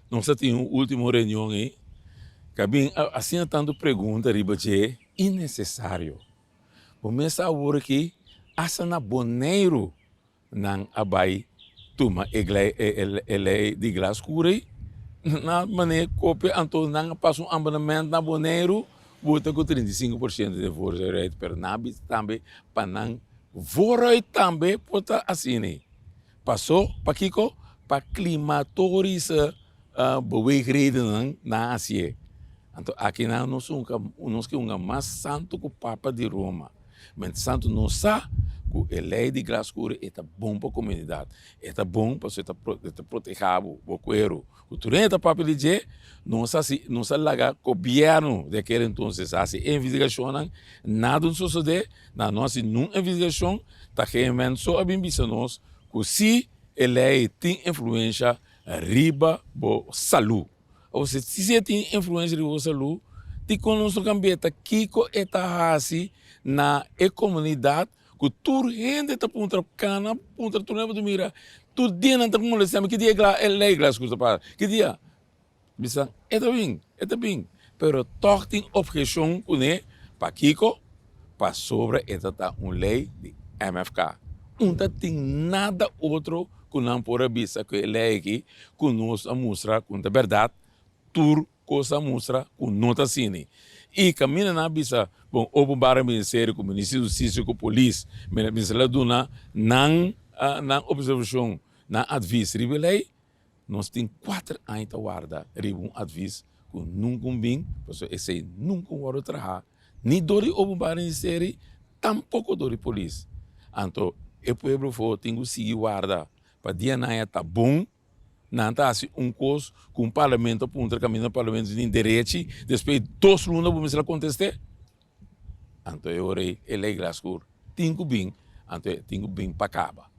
Nós temos uma última reunião aí. Cabim, assim, tanto pergunta, ribache, innecessário. Começa a ver que essa na boneiro não abai tuma ele de glass curei na maneira copia então não passa um abonamento na boneiro bota com 35% de voz direito per nabi também para não voroi também pota assim passou para kiko para climatores beweegreden na Ásia. Então, aqui nós somos um mais santo que o Papa de Roma. Mas santo não sabe que a lei de Glasgow é bom para a comunidade. É bom para você proteger o cuero. O turente Papa de dizer, não se larga o governo daquele então, se investigação, nada sucede, na nossa investigação, está que só a bimbisa nós, que se a lei tem influência riba a saúde. Ou seja, se você tem influência de saúde, te conosco cambeta kiko eta hasi na comunidade que tu rende está punta cana punta tu leva do mira tu dia não tá molestando que dia é lei glas coisa para que dia bisa é bem pero toch tem objeção com né para kiko para sobre esta tá lei de MFK não tem nada outro que não pode bisa que lei aqui que nos mostra com a verdade tur coisa mostra com nota cine e caminha na bisa bom o para ministério com o ministério da justiça com a polícia ministério do na observação na advice ribelei nós tem 4 anos a guarda ribum advice com nunca bem porque esse nunca vai trabalhar nem dori o para ministério tampouco dori polícia então o povo foi tem que seguir guarda para dia na tá bom não está assim curso com o parlamento para caminhar no parlamento de direito depois 2 lunas vamos lá contestar então eu orei ele é Glasgow tenho bem então tenho bem para acabar